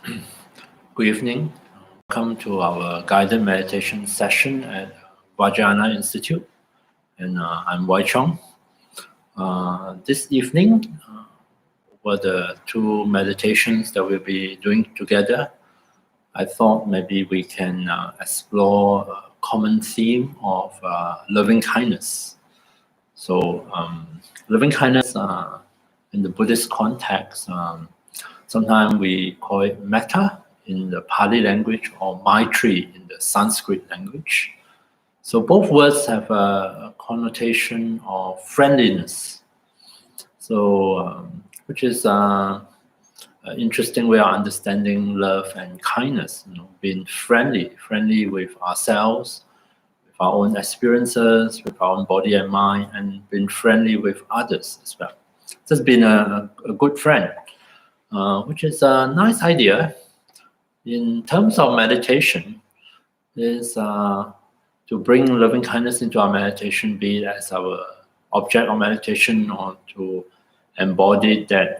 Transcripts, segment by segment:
Good evening. Welcome to our guided meditation session at Vajrayana Institute. And I'm Wai Cheong. This evening, were the two meditations that we'll be doing together. I thought maybe we can explore a common theme of loving kindness. So, loving kindness in the Buddhist context, sometimes we call it metta in the Pali language or Maitri in the Sanskrit language. So both words have a connotation of friendliness. So, which is an interesting way of understanding love and kindness. Being friendly with ourselves, with our own experiences, with our own body and mind, and being friendly with others as well. Just being a good friend, which is a nice idea. In terms of meditation, is to bring loving kindness into our meditation, be it as our object of meditation or to embody that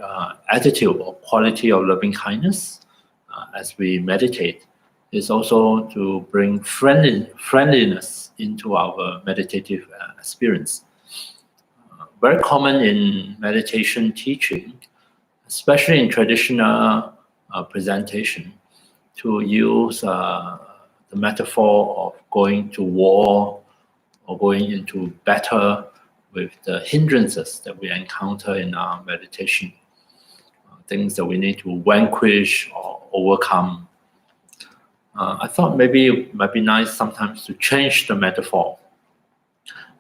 attitude or quality of loving kindness as we meditate, is also to bring friendliness into our meditative experience. Very common in meditation teaching, especially in traditional presentation, to use the metaphor of going to war or going into battle with the hindrances that we encounter in our meditation, things that we need to vanquish or overcome. I thought maybe it might be nice sometimes to change the metaphor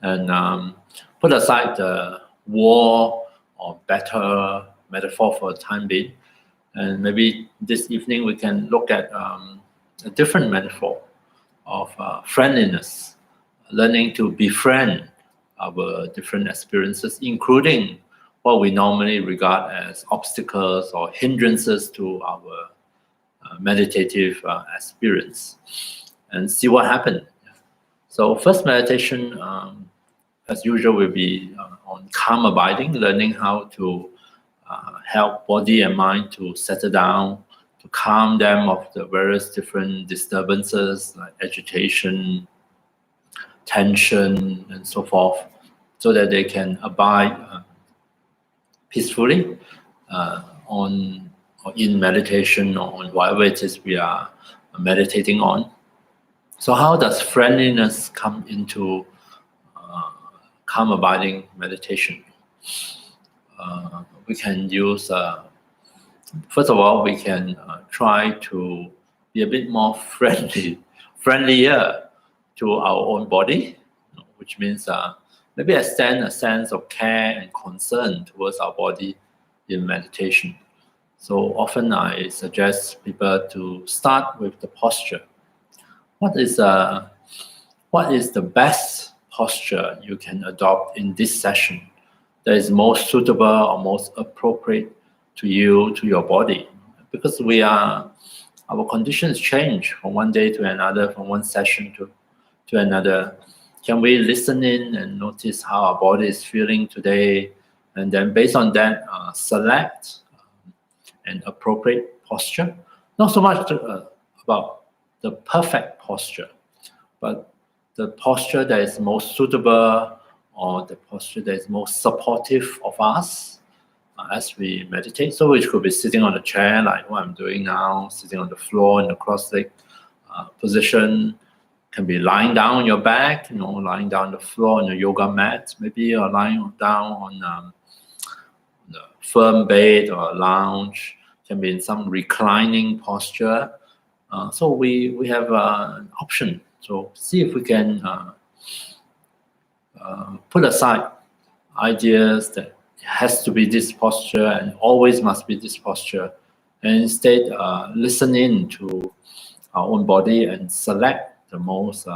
and put aside the war or battle metaphor for the time being. And maybe this evening we can look at a different metaphor of friendliness, learning to befriend our different experiences, including what we normally regard as obstacles or hindrances to our meditative experience, and see what happens. So first meditation, as usual, will be on calm abiding, learning how to help body and mind to settle down, to calm them of the various different disturbances like agitation, tension, and so forth, so that they can abide peacefully on or in meditation or on whatever it is we are meditating on. So how does friendliness come into calm abiding meditation? We can use, first of all, we can try to be a bit more friendlier to our own body, which means maybe extend a sense of care and concern towards our body in meditation. So often I suggest people to start with the posture. What is the best posture you can adopt in this session that is most suitable or most appropriate to you, to your body? Because our conditions change from one day to another, from one session to another. Can we listen in and notice how our body is feeling today, and then based on that select an appropriate posture? Not so much about the perfect posture, but the posture that is most suitable, or the posture that is most supportive of us as we meditate. So which could be sitting on a chair like what I'm doing now, sitting on the floor in the cross-leg position. Can be lying down on your back, lying down on the floor on the yoga mat. Maybe you're lying down on the firm bed or a lounge. Can be in some reclining posture. So we have an option. So see if we can put aside ideas that it has to be this posture and always must be this posture, and instead listen in to our own body and select the most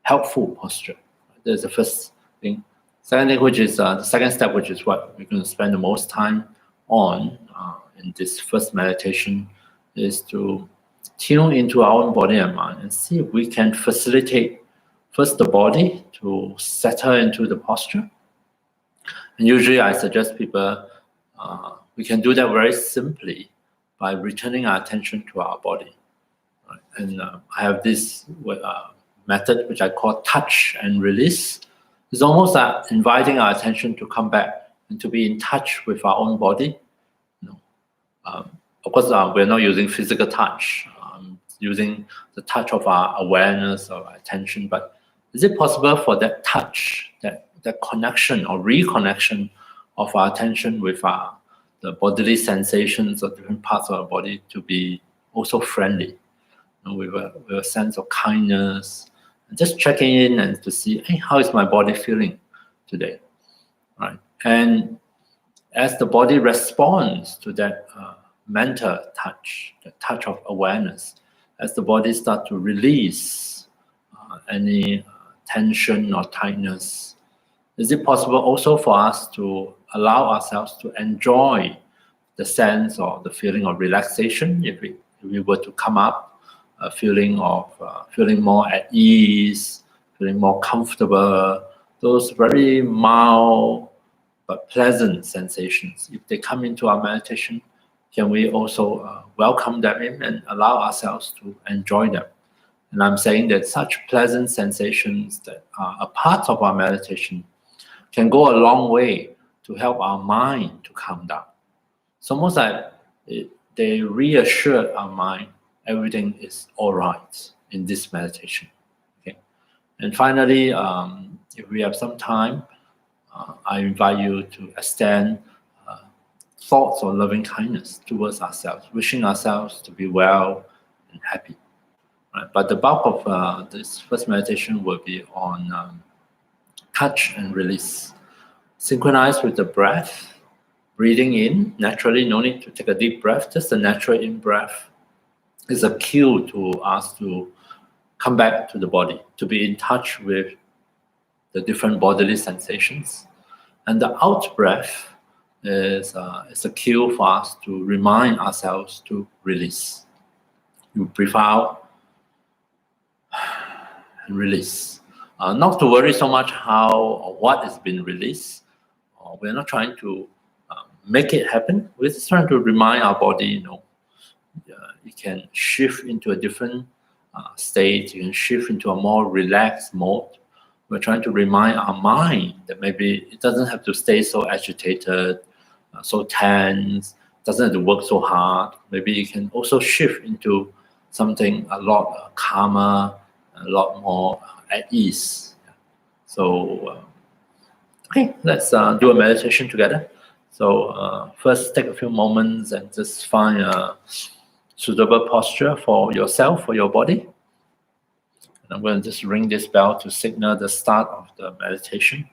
helpful posture. That's the first thing. Second thing, which is the second step, which is what we're going to spend the most time on in this first meditation, is to tune into our own body and mind and see if we can facilitate first the body to settle into the posture. And usually I suggest people, we can do that very simply by returning our attention to our body. Right? And I have this method which I call touch and release. It's almost like inviting our attention to come back and to be in touch with our own body. Of course, we're not using physical touch, using the touch of our awareness or attention, but is it possible for that touch, that connection or reconnection of our attention with the bodily sensations of different parts of our body to be also friendly, with a sense of kindness, and just checking in and to see, hey, how is my body feeling today, right? And as the body responds to that mental touch, the touch of awareness, as the body starts to release any tension or tightness, is it possible also for us to allow ourselves to enjoy the sense or the feeling of relaxation if we were to come up, feeling more at ease, feeling more comfortable, those very mild but pleasant sensations, if they come into our meditation, can we also welcome them in and allow ourselves to enjoy them? And I'm saying that such pleasant sensations that are a part of our meditation can go a long way to help our mind to calm down. It's almost like they reassure our mind everything is all right in this meditation. Okay. And finally, if we have some time, I invite you to extend thoughts of loving kindness towards ourselves, wishing ourselves to be well and happy. Right? But the bulk of this first meditation will be on touch and release. Synchronize with the breath, breathing in naturally, no need to take a deep breath, just a natural in-breath is a cue to us to come back to the body, to be in touch with the different bodily sensations. And the out-breath is a cue for us to remind ourselves to release. You breathe out and release. Not to worry so much how or what has been released. We're not trying to make it happen. We're just trying to remind our body, you can shift into a different state. You can shift into a more relaxed mode. We're trying to remind our mind that maybe it doesn't have to stay so agitated, so tense, doesn't have to work so hard. Maybe you can also shift into something a lot calmer, a lot more at ease. So, okay, let's do a meditation together. So first take a few moments and just find a suitable posture for yourself, for your body. And I'm going to just ring this bell to signal the start of the meditation.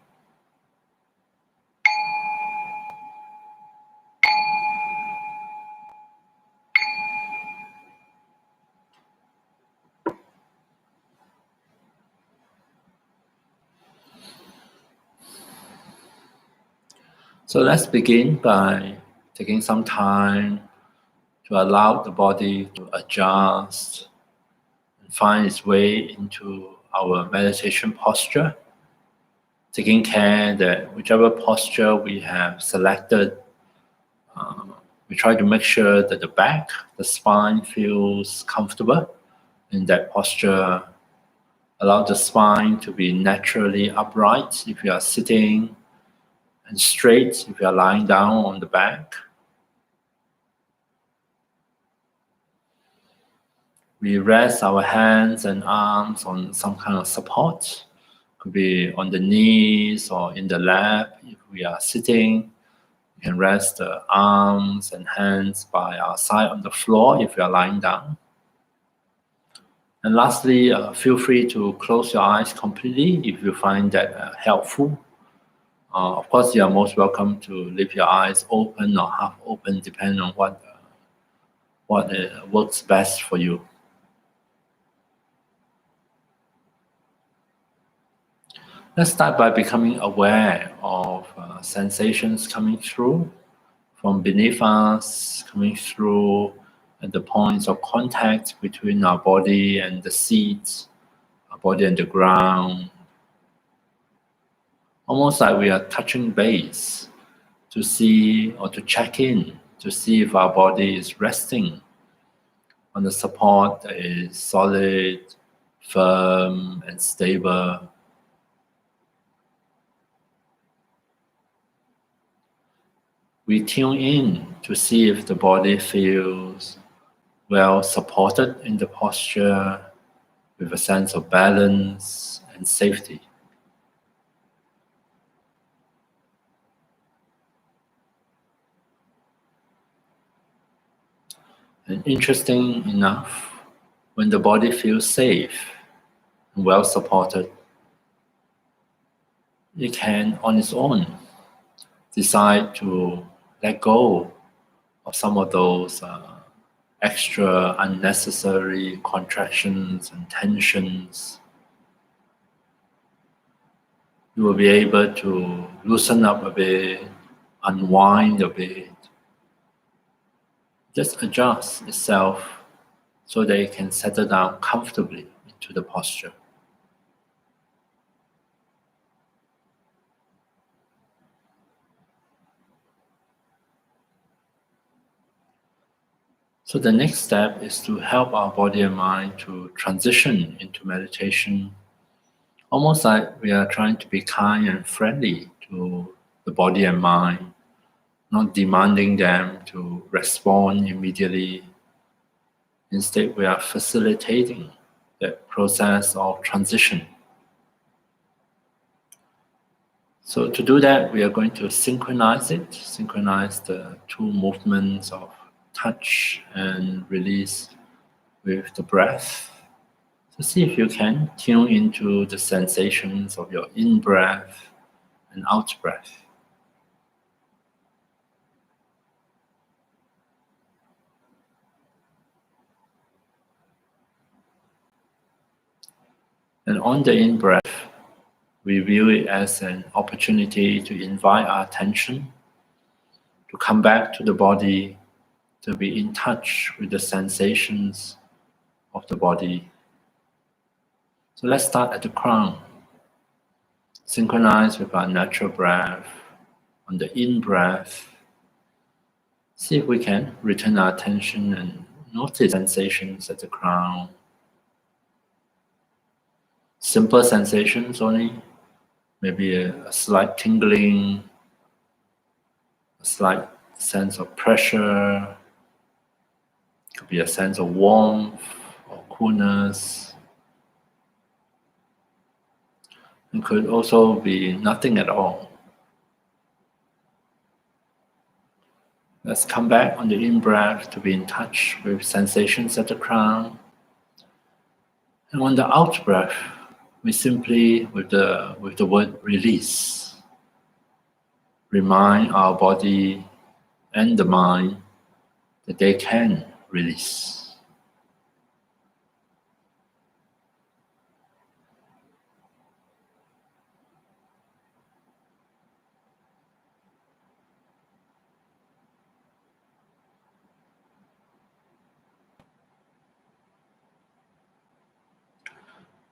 So let's begin by taking some time to allow the body to adjust and find its way into our meditation posture, taking care that whichever posture we have selected, we try to make sure that the back, the spine feels comfortable in that posture. Allow the spine to be naturally upright if you are sitting, and straight if you are lying down on the back. We rest our hands and arms on some kind of support. Could be on the knees or in the lap. If we are sitting, we can rest the arms and hands by our side on the floor if you are lying down. And lastly, feel free to close your eyes completely if you find that helpful. Of course, you are most welcome to leave your eyes open or half open, depending on what works best for you. Let's start by becoming aware of sensations coming through from beneath us, coming through at the points of contact between our body and the seat, our body and the ground. Almost like we are touching base to see or to check in to see if our body is resting on the support that is solid, firm, and stable. We tune in to see if the body feels well supported in the posture with a sense of balance and safety. And interesting enough, when the body feels safe and well supported, it can on its own decide to let go of some of those extra unnecessary contractions and tensions. You will be able to loosen up a bit, unwind a bit, just adjust itself so that it can settle down comfortably into the posture. So the next step is to help our body and mind to transition into meditation, almost like we are trying to be kind and friendly to the body and mind, not demanding them to respond immediately. Instead, we are facilitating that process of transition. So to do that, we are going to synchronize the two movements of touch and release with the breath. So see if you can tune into the sensations of your in-breath and out-breath. And on the in-breath, we view it as an opportunity to invite our attention to come back to the body, to be in touch with the sensations of the body. So let's start at the crown. Synchronize with our natural breath. On the in-breath, see if we can return our attention and notice sensations at the crown. Simple sensations only, maybe a slight tingling, a slight sense of pressure, could be a sense of warmth or coolness. It could also be nothing at all. Let's come back on the in-breath to be in touch with sensations at the crown. And on the out-breath, we simply, with the word release, remind our body and the mind that they can release.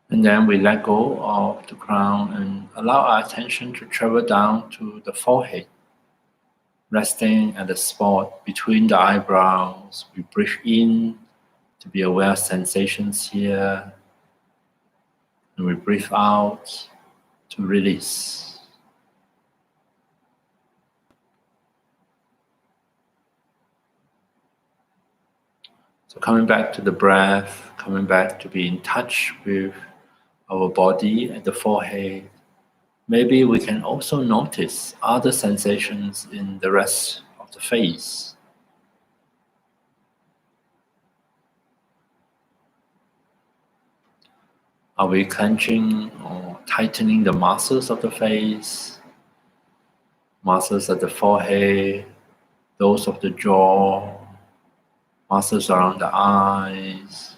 And then we let go of the crown and allow our attention to travel down to the forehead, resting at the spot between the eyebrows. We breathe in to be aware of sensations here, and we breathe out to release. So coming back to the breath, coming back to be in touch with our body at the forehead. Maybe we can also notice other sensations in the rest of the face. Are we clenching or tightening the muscles of the face, muscles at the forehead, those of the jaw, muscles around the eyes?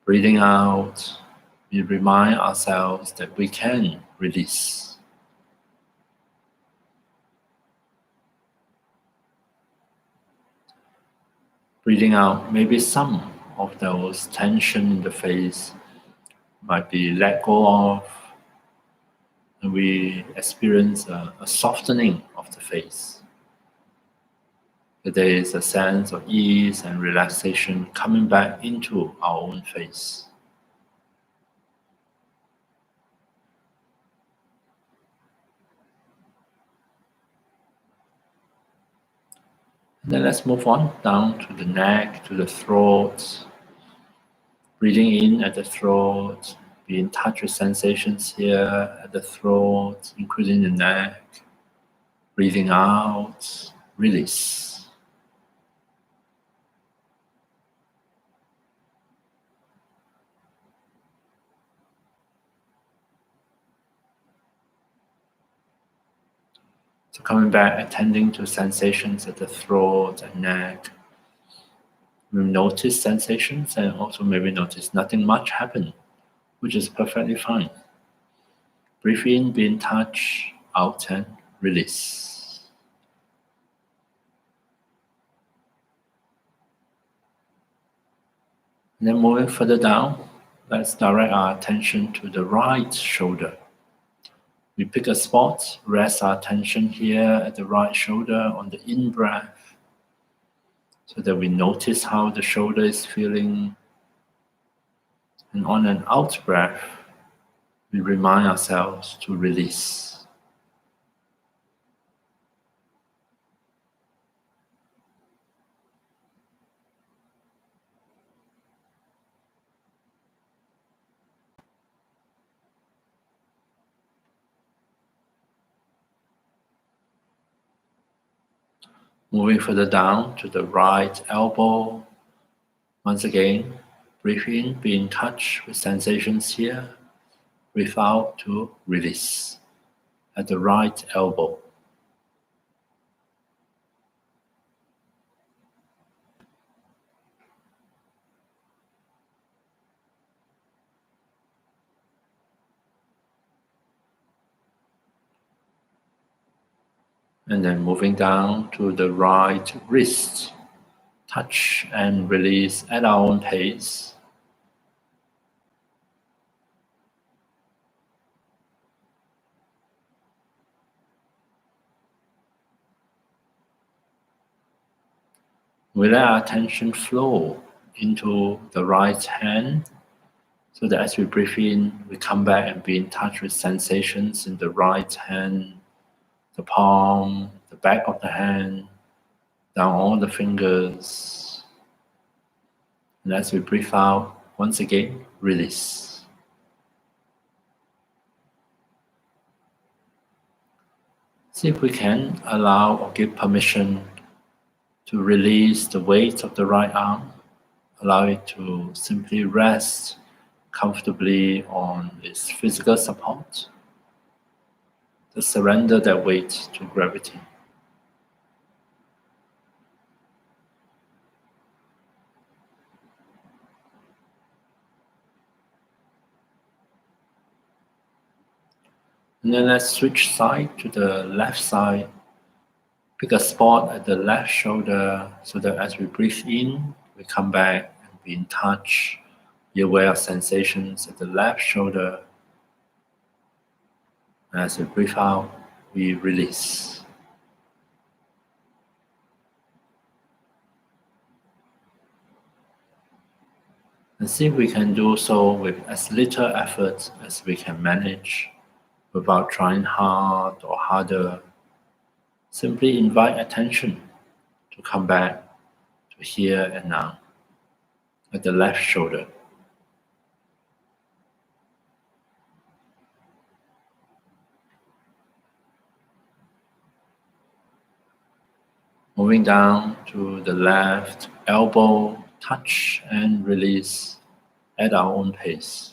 Breathing out, we remind ourselves that we can release. Breathing out, maybe some of those tension in the face might be let go of, and we experience a softening of the face. There is a sense of ease and relaxation coming back into our own face. And then let's move on down to the neck, to the throat. Breathing in at the throat, be in touch with sensations here at the throat, including the neck. Breathing out, release. So coming back, attending to sensations at the throat and neck. We notice sensations and also maybe notice nothing much happened, which is perfectly fine. Breathe in, be in touch, out and release. And then moving further down, let's direct our attention to the right shoulder. We pick a spot, rest our attention here at the right shoulder on the in-breath, so that we notice how the shoulder is feeling. And on an out-breath, we remind ourselves to release. Moving further down to the right elbow. Once again, breathe in, be in touch with sensations here. Breathe out to release at the right elbow. And then moving down to the right wrist. Touch and release at our own pace. We let our attention flow into the right hand, so that as we breathe in, we come back and be in touch with sensations in the right hand, the palm, the back of the hand, down all the fingers. And as we breathe out, once again, release. See if we can allow or give permission to release the weight of the right arm. Allow it to simply rest comfortably on its physical support. Just surrender that weight to gravity. And then let's switch side to the left side. Pick a spot at the left shoulder, so that as we breathe in, we come back and be in touch. Be aware of sensations at the left shoulder. And as we breathe out, we release. And see if we can do so with as little effort as we can manage, without trying hard or harder. Simply invite attention to come back to here and now at the left shoulder. Moving down to the left elbow, touch and release at our own pace.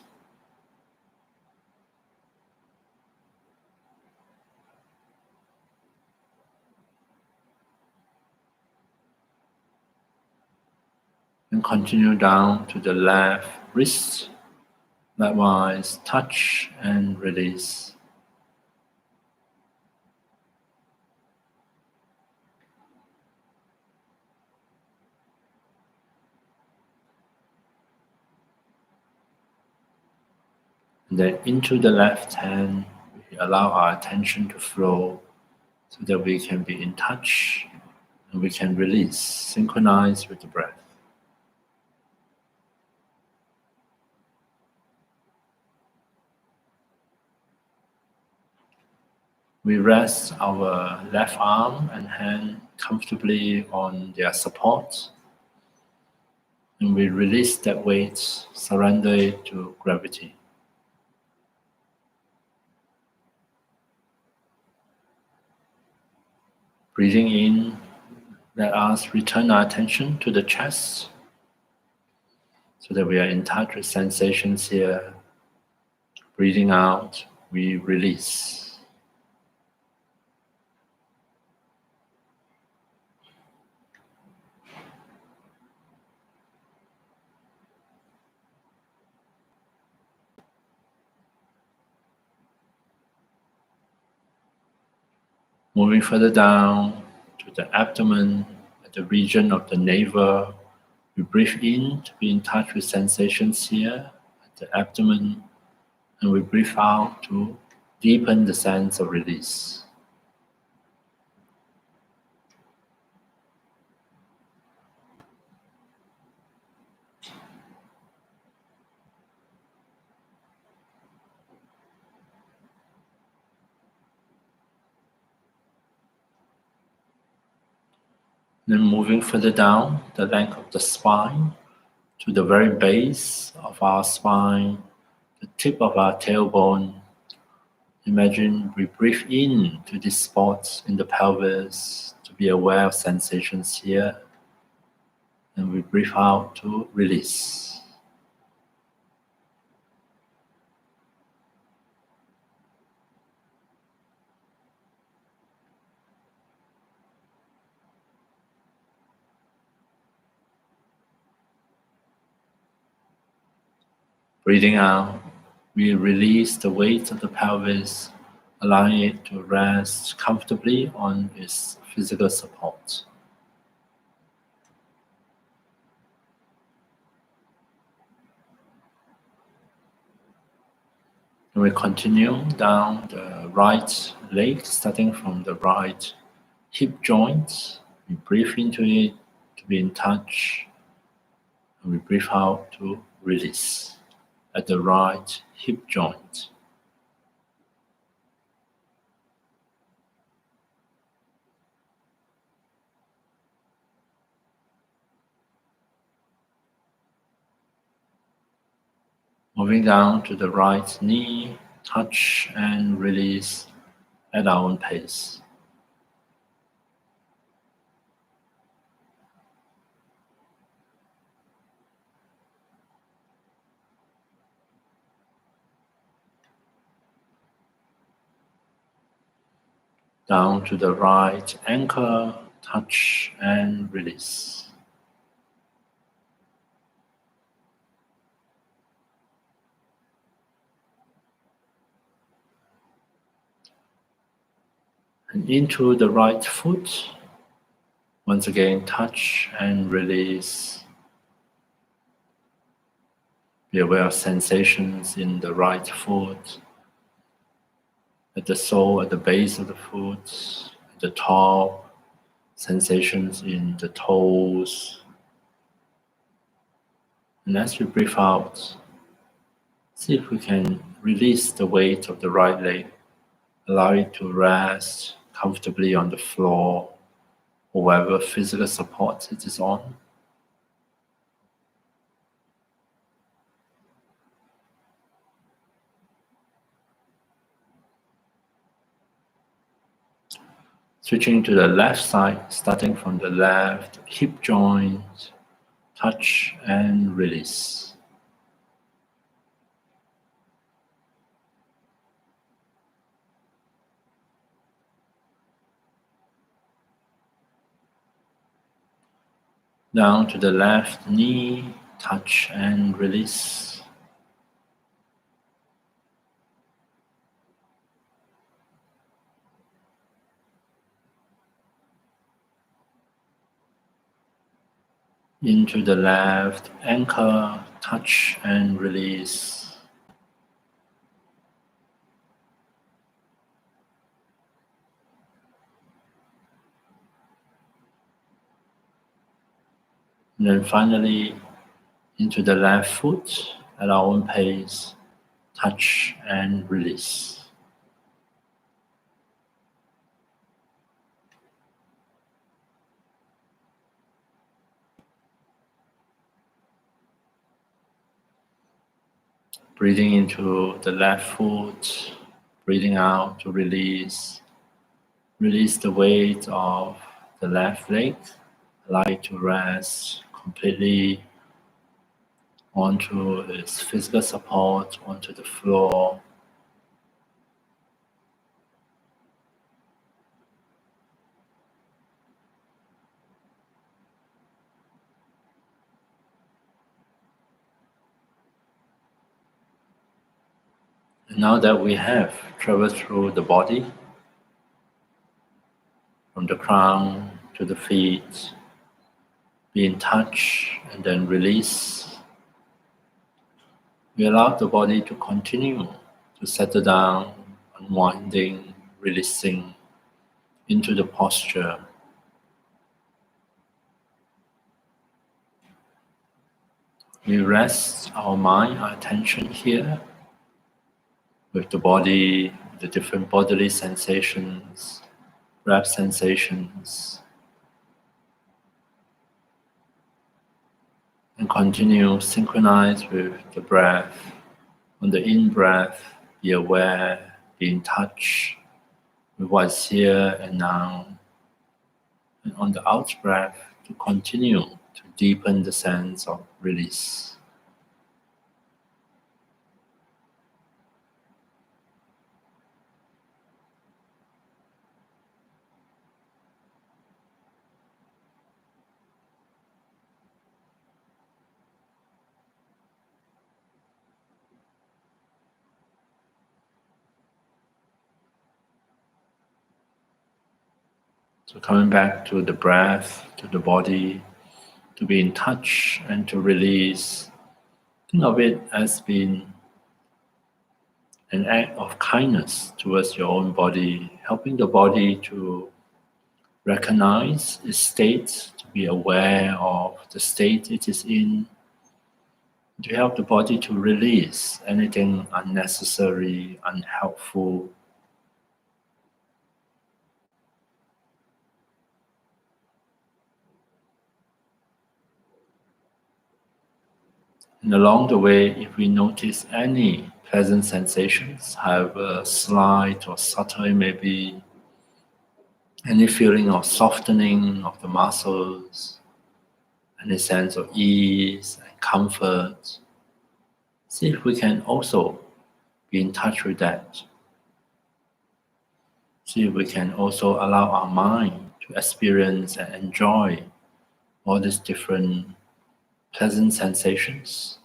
And continue down to the left wrist. Likewise, touch and release. Then into the left hand, we allow our attention to flow so that we can be in touch and we can release, synchronize with the breath. We rest our left arm and hand comfortably on their support, and we release that weight, surrender it to gravity. Breathing in, let us return our attention to the chest so that we are in touch with sensations here. Breathing out, we release. Moving further down to the abdomen, at the region of the navel, we breathe in to be in touch with sensations here at the abdomen, and we breathe out to deepen the sense of release. Then moving further down the length of the spine to the very base of our spine, the tip of our tailbone. Imagine we breathe in to these spots in the pelvis to be aware of sensations here, and we breathe out to release. Breathing out, we release the weight of the pelvis, allowing it to rest comfortably on its physical support. And we continue down the right leg, starting from the right hip joint. We breathe into it to be in touch, and we breathe out to release at the right hip joint. Moving down to the right knee, touch and release at our own pace. Down to the right ankle, touch and release. And into the right foot, once again touch and release. Be aware of sensations in the right foot, at the sole, at the base of the foot, at the top, sensations in the toes. And as we breathe out, see if we can release the weight of the right leg, allow it to rest comfortably on the floor or wherever physical support it is on. Switching to the left side, starting from the left hip joint, touch and release. Down to the left knee, touch and release. Into the left ankle, touch and release. And then finally, into the left foot at our own pace, touch and release. Breathing into the left foot, breathing out to release. Release the weight of the left leg, allow it to rest completely onto its physical support, onto the floor. And now that we have traveled through the body, from the crown to the feet, be in touch and then release. We allow the body to continue to settle down, unwinding, releasing into the posture. We rest our mind, our attention here with the body, the different bodily sensations, breath sensations, and continue synchronize with the breath. On the in-breath, be aware, be in touch with what's here and now. And on the out-breath, to continue to deepen the sense of release. So coming back to the breath, to the body, to be in touch and to release. Think of it as being an act of kindness towards your own body, helping the body to recognize its state, to be aware of the state it is in, to help the body to release anything unnecessary, unhelpful. And along the way, if we notice any pleasant sensations, however slight or subtle it may be, any feeling of softening of the muscles, any sense of ease and comfort, see if we can also be in touch with that. See if we can also allow our mind to experience and enjoy all these different pleasant sensations.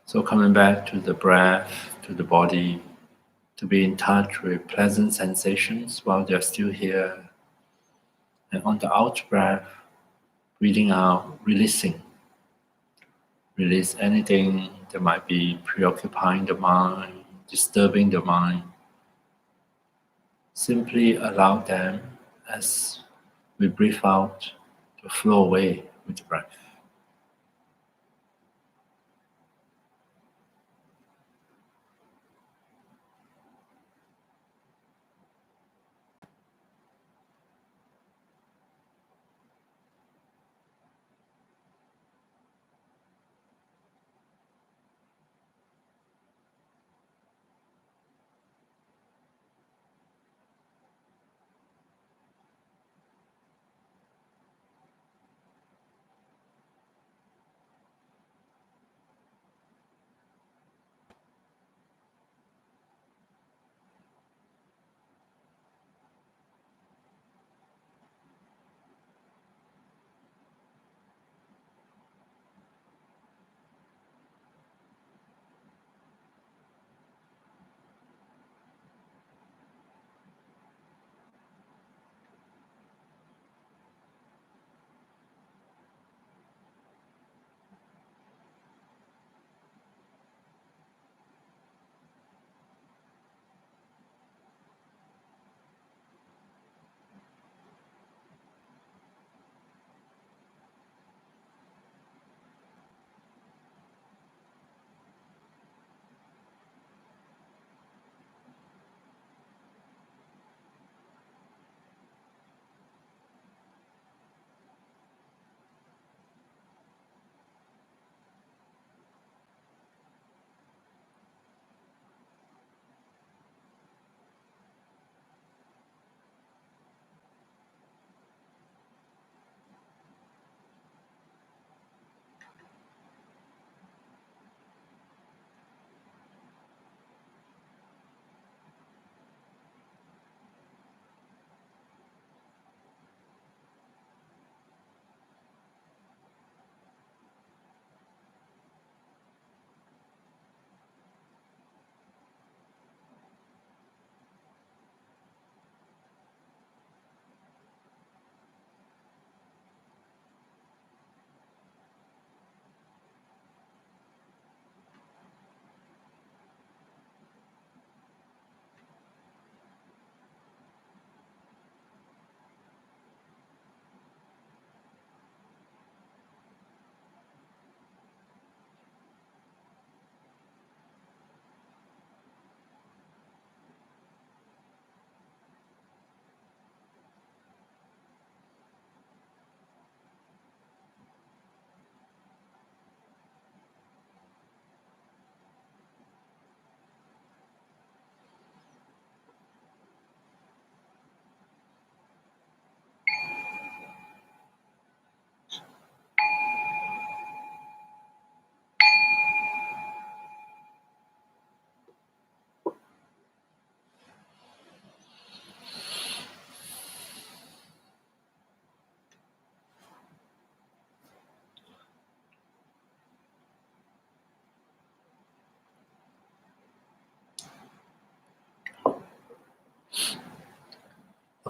So coming back to the breath, to the body, to be in touch with pleasant sensations while they're still here. And on the out breath, breathing out, releasing. Release anything that might be preoccupying the mind, disturbing the mind. Simply allow them as we breathe out to flow away with the breath.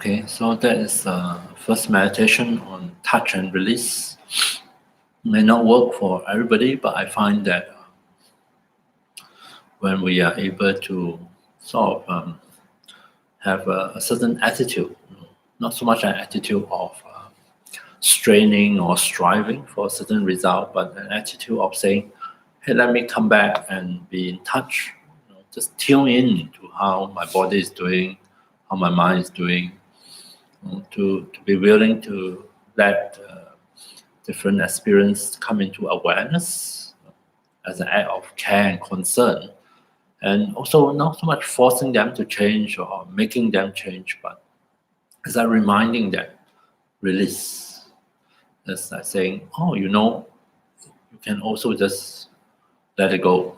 Okay, so that is first meditation on touch and release. May not work for everybody, but I find that when we are able to sort of have a certain attitude, not so much an attitude of straining or striving for a certain result, but an attitude of saying, hey, let me come back and be in touch. Just tune in to how my body is doing, how my mind is doing, to be willing to let different experience come into awareness as an act of care and concern. And also not so much forcing them to change or making them change, but as a reminding them, release. It's like saying, oh, you can also just let it go.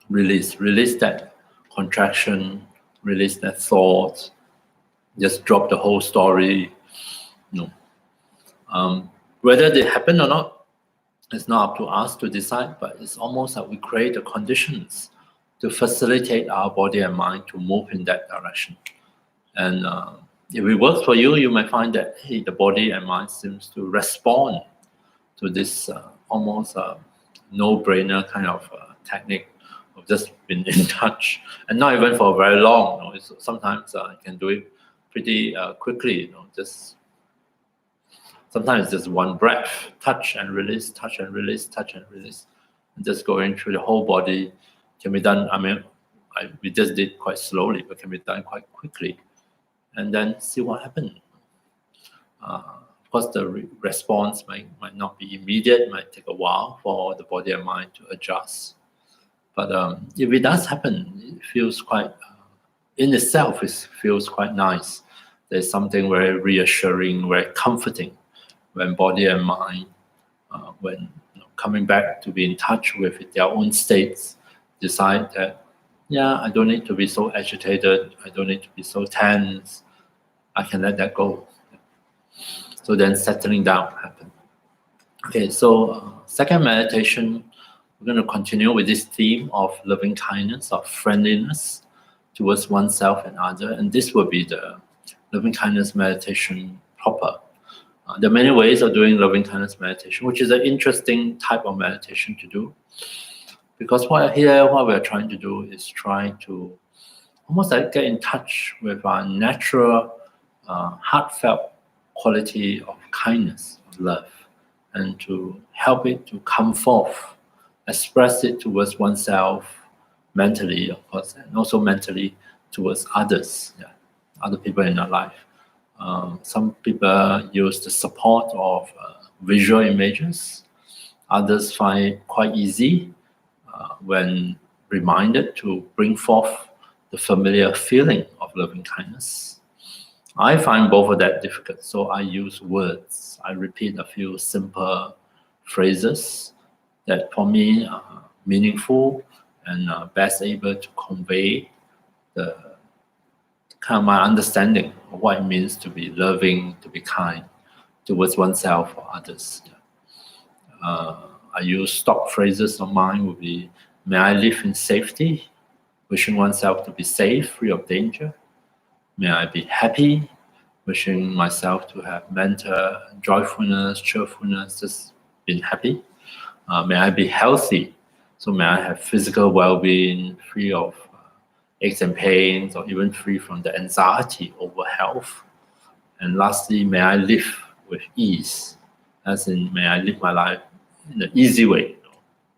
Release that contraction, release that thought, just drop the whole story. Whether they happen or not, it's not up to us to decide, but it's almost like we create the conditions to facilitate our body and mind to move in that direction. And if it works for you, you might find that, hey, the body and mind seems to respond to this almost no-brainer kind of technique of just being in touch, and not even for very long. Sometimes you can do it pretty quickly. Just sometimes just one breath, touch and release, touch and release, touch and release, and just going through the whole body can be done. I mean, we just did quite slowly, but can be done quite quickly, and then see what happens. Of course, the response might not be immediate, might take a while for the body and mind to adjust. But if it does happen, it feels quite, in itself, it feels quite nice. There's something very reassuring, very comforting when body and mind, when coming back to be in touch with their own states, decide that, yeah, I don't need to be so agitated, I don't need to be so tense, I can let that go. So then settling down happens. Okay, so second meditation, we're going to continue with this theme of loving kindness, of friendliness towards oneself and other, and this will be the loving kindness meditation proper. There are many ways of doing loving kindness meditation, which is an interesting type of meditation to do, because what we're trying to do is try to almost like get in touch with our natural, heartfelt quality of kindness, of love, and to help it to come forth, express it towards oneself mentally, of course, and also mentally towards others, other people in our life. Some people use the support of visual images. Others find it quite easy when reminded to bring forth the familiar feeling of loving kindness. I find both of that difficult, so I use words. I repeat a few simple phrases that for me are meaningful and best able to convey the kind of my understanding of what it means to be loving, to be kind towards oneself or others. I use stock phrases of mine would be, may I live in safety, wishing oneself to be safe, free of danger. May I be happy, wishing myself to have mental joyfulness, cheerfulness, just being happy. May I be healthy, so may I have physical well-being, free of aches and pains, or even free from the anxiety over health. And lastly, may I live with ease, as in may I live my life in an easy way,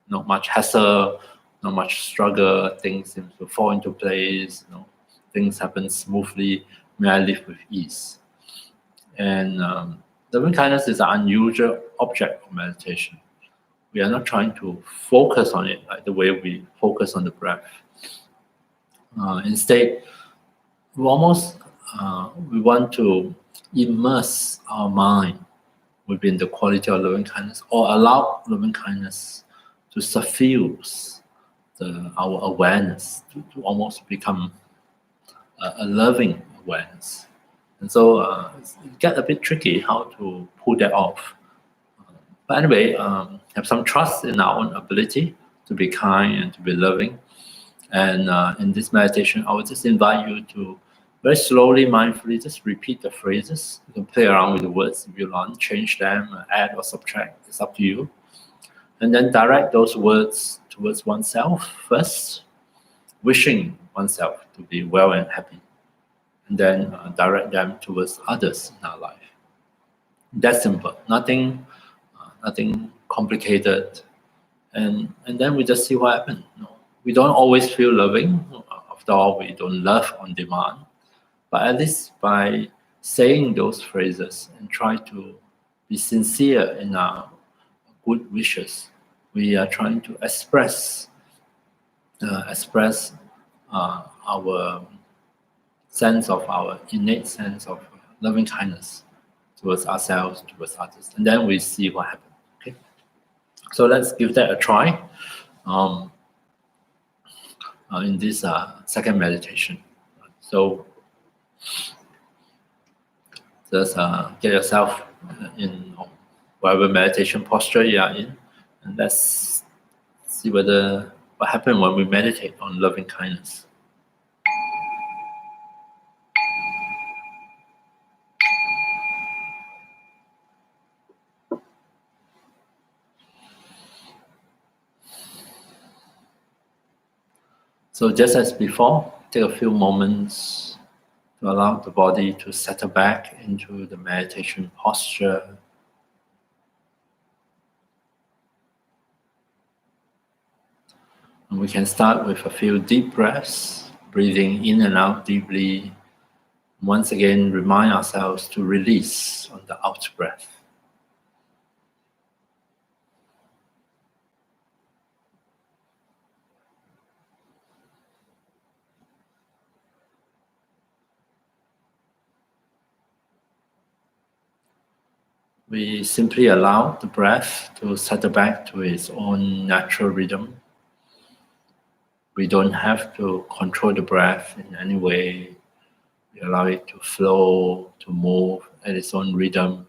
not much hassle, not much struggle, things seem to fall into place, things happen smoothly, may I live with ease. And loving kindness is an unusual object of meditation. We are not trying to focus on it like the way we focus on the breath. Instead, we want to immerse our mind within the quality of loving kindness, or allow loving kindness to suffuse our awareness, to almost become a loving awareness. And so it gets a bit tricky how to pull that off. But anyway, have some trust in our own ability to be kind and to be loving. And in this meditation, I would just invite you to Very slowly, mindfully, just repeat the phrases. You can play around with the words if you want, change them, add or subtract. It's up to you. And then direct those words towards oneself first, wishing oneself to be well and happy. And then direct them towards others in our life. That's simple. Nothing complicated. And then we just see what happens. We don't always feel loving. After all, we don't love on demand. But at least by saying those phrases and try to be sincere in our good wishes, we are trying to express our sense of our innate sense of loving kindness towards ourselves, towards others, and then we see what happens. Okay, so let's give that a try in this second meditation. So just get yourself in whatever meditation posture you are in, and let's see what happens when we meditate on loving kindness. So just as before, take a few moments to allow the body to settle back into the meditation posture. And we can start with a few deep breaths, breathing in and out deeply. Once again, remind ourselves to release on the out breath. We simply allow the breath to settle back to its own natural rhythm. We don't have to control the breath in any way. We allow it to flow, to move at its own rhythm.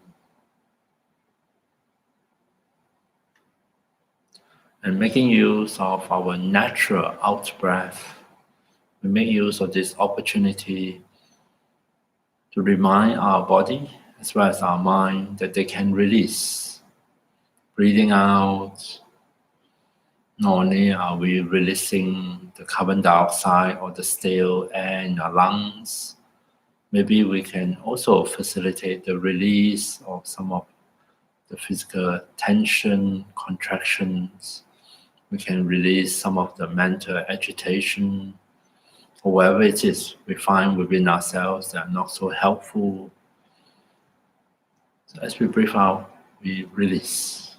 And making use of our natural out breath, we make use of this opportunity to remind our body as well as our mind that they can release. Breathing out, not only are we releasing the carbon dioxide or the stale air in our lungs, maybe we can also facilitate the release of some of the physical tension, contractions. We can release some of the mental agitation, or whatever it is we find within ourselves that are not so helpful. So as we breathe out, we release.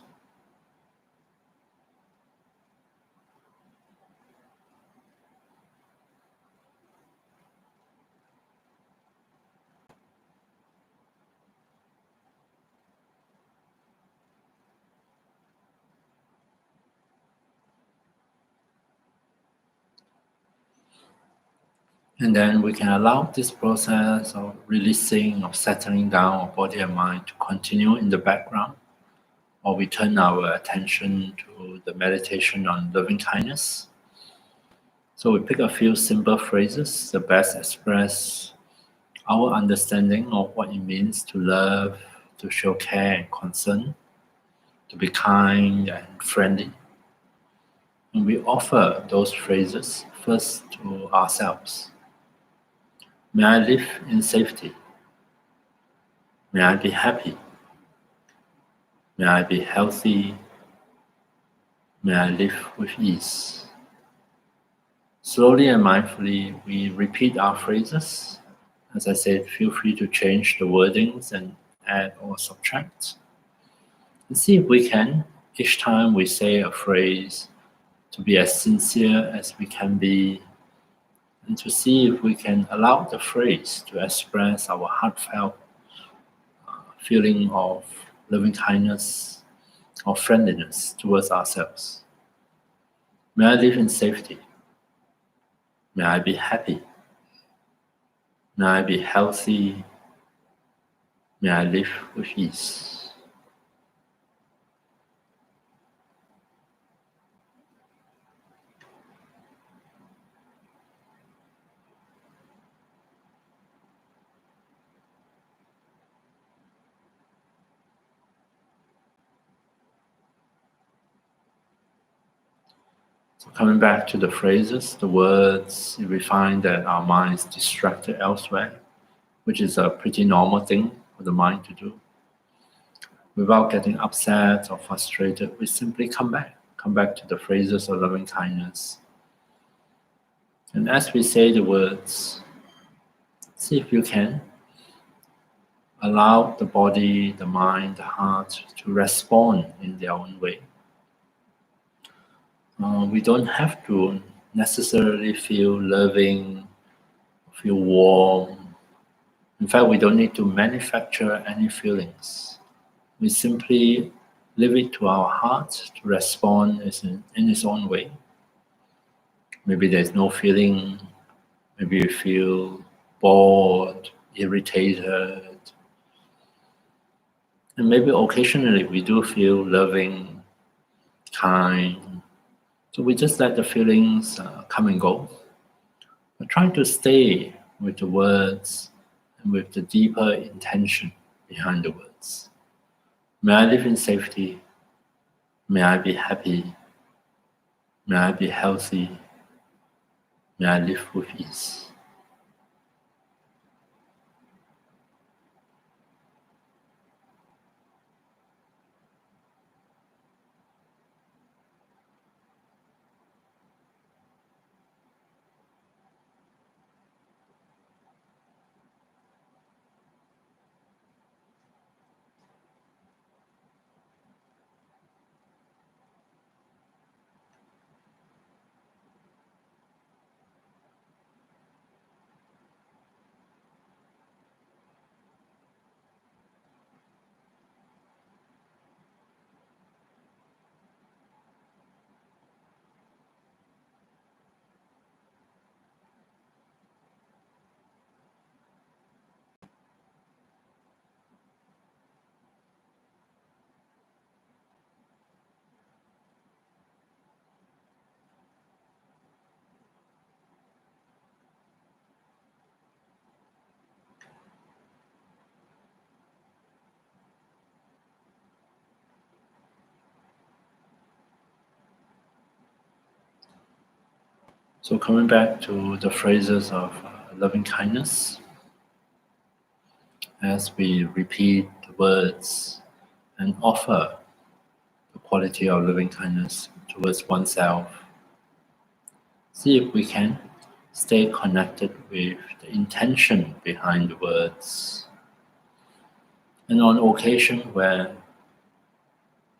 And then we can allow this process of releasing, of settling down of body and mind to continue in the background, or we turn our attention to the meditation on loving kindness. So we pick a few simple phrases that best express our understanding of what it means to love, to show care and concern, to be kind and friendly. And we offer those phrases first to ourselves. May I live in safety. May I be happy. May I be healthy. May I live with ease. Slowly and mindfully, we repeat our phrases. As I said, feel free to change the wordings and add or subtract. And see if we can, each time we say a phrase, to be as sincere as we can be, and to see if we can allow the phrase to express our heartfelt feeling of loving kindness or friendliness towards ourselves. May I live in safety. May I be happy. May I be healthy. May I live with ease. Coming back to the phrases, the words, we find that our mind is distracted elsewhere, which is a pretty normal thing for the mind to do. Without getting upset or frustrated, we simply come back to the phrases of loving kindness. And as we say the words, see if you can allow the body, the mind, the heart to respond in their own way. We don't have to necessarily feel loving, feel warm. In fact, we don't need to manufacture any feelings. We simply leave it to our heart to respond in its own way. Maybe there's no feeling, maybe you feel bored, irritated. And maybe occasionally we do feel loving, kind. So we just let the feelings come and go. But try to stay with the words and with the deeper intention behind the words. May I live in safety. May I be happy. May I be healthy. May I live with ease. So coming back to the phrases of loving kindness, as we repeat the words and offer the quality of loving kindness towards oneself, see if we can stay connected with the intention behind the words. And on occasion where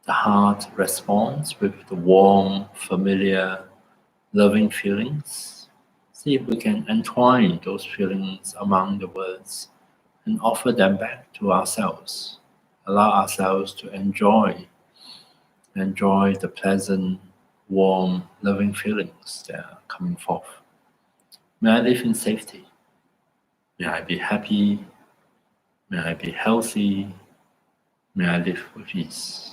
the heart responds with the warm, familiar, loving feelings, see if we can entwine those feelings among the words and offer them back to ourselves. Allow ourselves to enjoy the pleasant, warm, loving feelings that are coming forth. May I live in safety. May I be happy. May I be healthy. May I live with ease.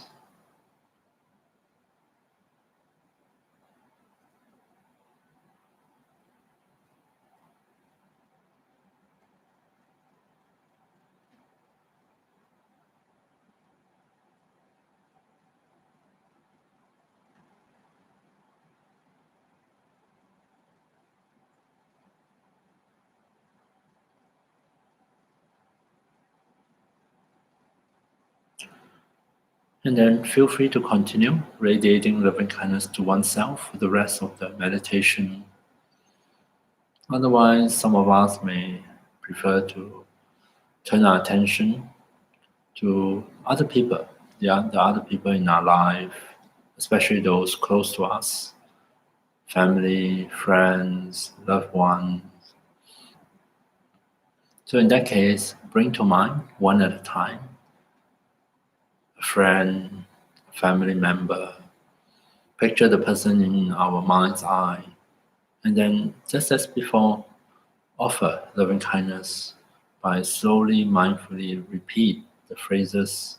And then feel free to continue radiating loving kindness to oneself for the rest of the meditation. Otherwise, some of us may prefer to turn our attention to other people, the other people in our life, especially those close to us, family, friends, loved ones. So in that case, bring to mind one at a time, a friend, a family member. Picture the person in our mind's eye, and then, just as before, offer loving kindness by slowly, mindfully repeat the phrases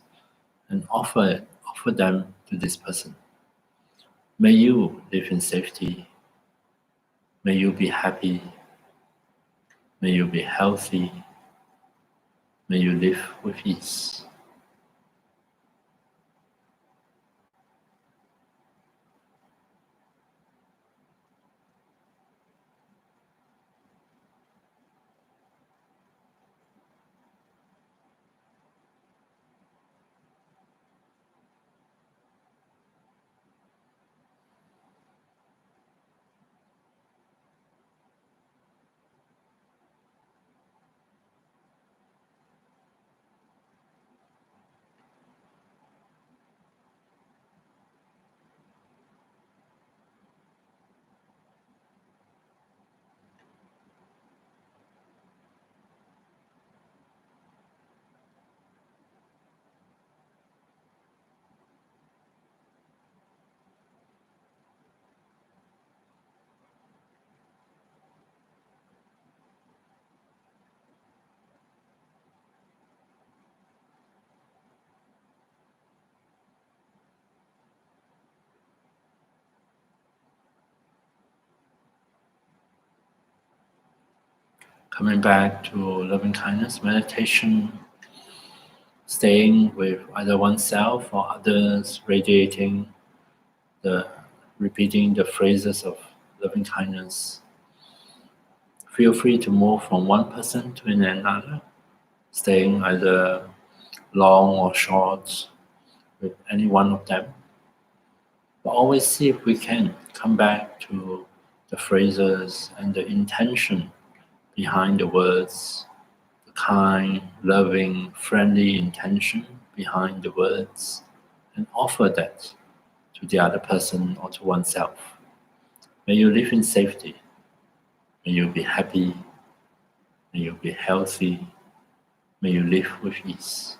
and offer them to this person. May you live in safety. May you be happy. May you be healthy. May you live with ease. Coming back to loving kindness meditation, staying with either oneself or others, repeating the phrases of loving kindness. Feel free to move from one person to another, staying either long or short with any one of them. But always see if we can come back to the phrases and the intention behind the words, the kind, loving, friendly intention behind the words, and offer that to the other person or to oneself. May you live in safety. May you be happy. May you be healthy. May you live with ease.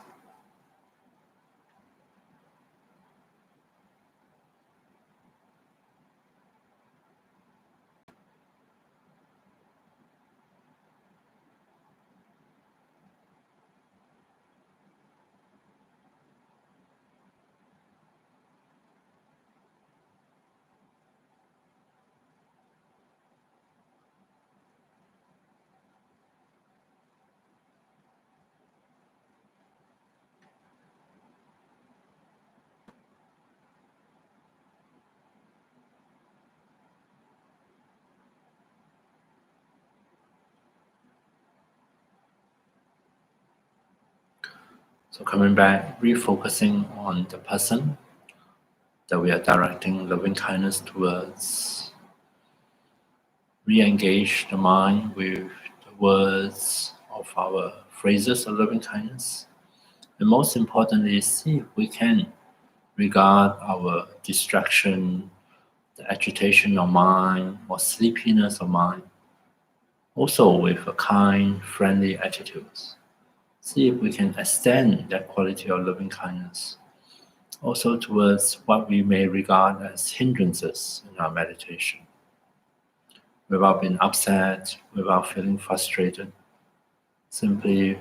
So coming back, refocusing on the person that we are directing loving kindness towards. Re-engage the mind with the words of our phrases of loving kindness. And most importantly, see if we can regard our distraction, the agitation of mind or sleepiness of mind, also with a kind, friendly attitude. See if we can extend that quality of loving kindness also towards what we may regard as hindrances in our meditation. Without being upset, without feeling frustrated, simply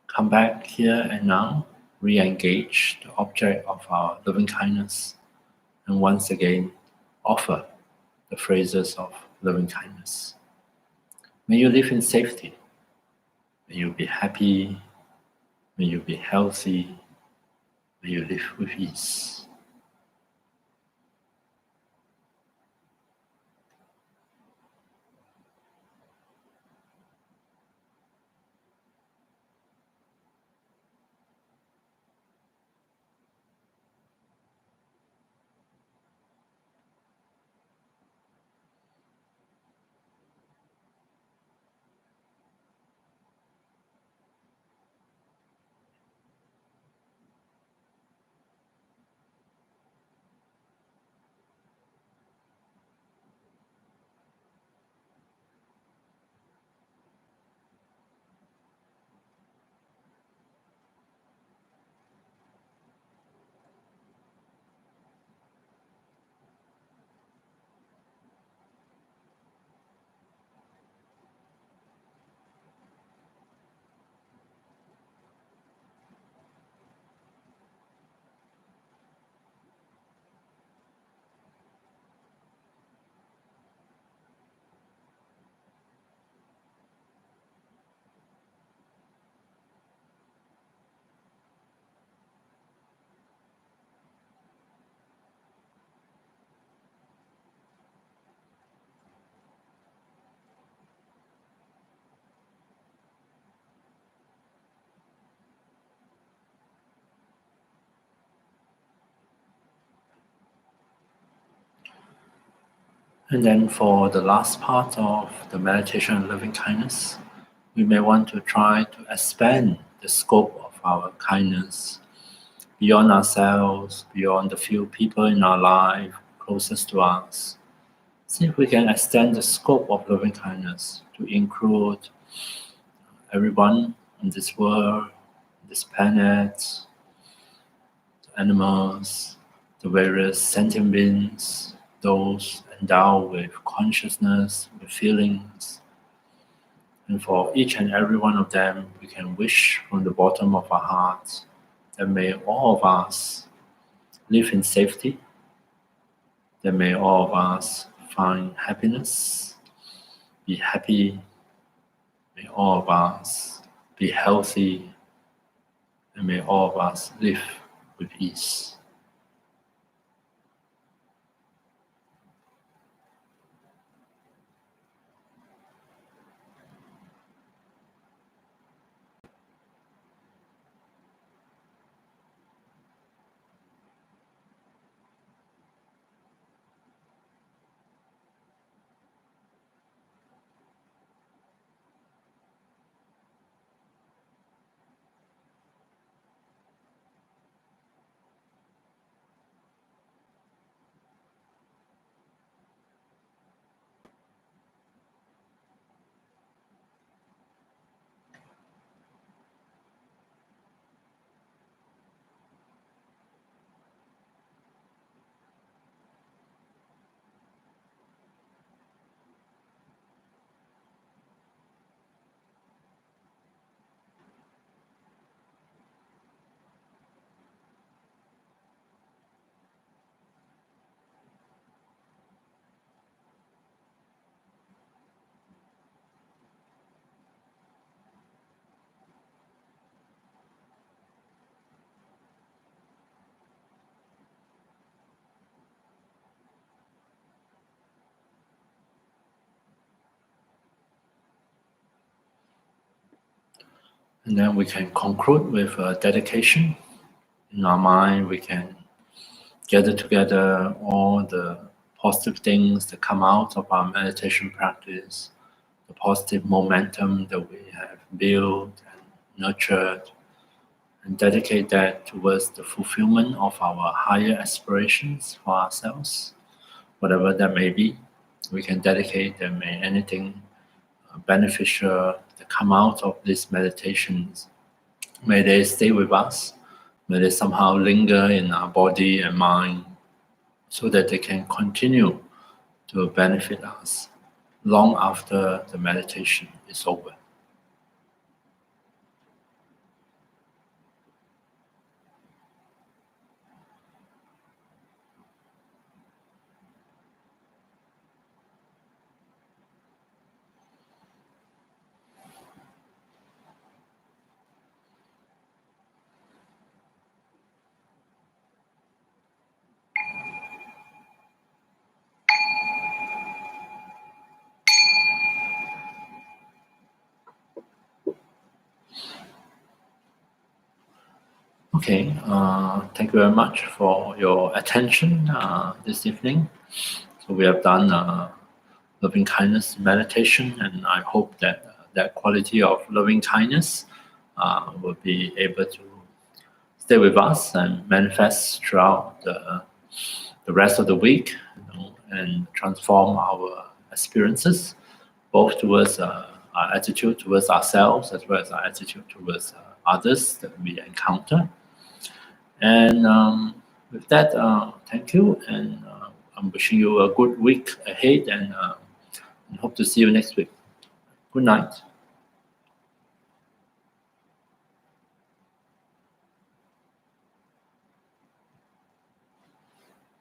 come back here and now, re-engage the object of our loving kindness, and once again offer the phrases of loving kindness. May you live in safety. May you be happy. May you be healthy. May you live with ease. And then for the last part of the meditation on loving kindness, we may want to try to expand the scope of our kindness beyond ourselves, beyond the few people in our life closest to us. See if we can extend the scope of loving kindness to include everyone in this world, this planet, the animals, the various sentient beings, those endowed with consciousness, with feelings. And for each and every one of them, we can wish from the bottom of our hearts that may all of us live in safety, that may all of us find happiness, be happy, May all of us be healthy, and may all of us live with ease. And then we can conclude with a dedication. In our mind, we can gather together all the positive things that come out of our meditation practice, the positive momentum that we have built and nurtured, and dedicate that towards the fulfillment of our higher aspirations for ourselves, whatever that may be. We can dedicate that may anything beneficial that come out of these meditations, may they stay with us, may they somehow linger in our body and mind, so that they can continue to benefit us long after the meditation is over. Okay, thank you very much for your attention this evening. So we have done loving kindness meditation, and I hope that that quality of loving kindness will be able to stay with us and manifest throughout the rest of the week, and transform our experiences, both towards our attitude towards ourselves as well as our attitude towards others that we encounter. And with that, thank you, and I'm wishing you a good week ahead, and hope to see you next week. Good night.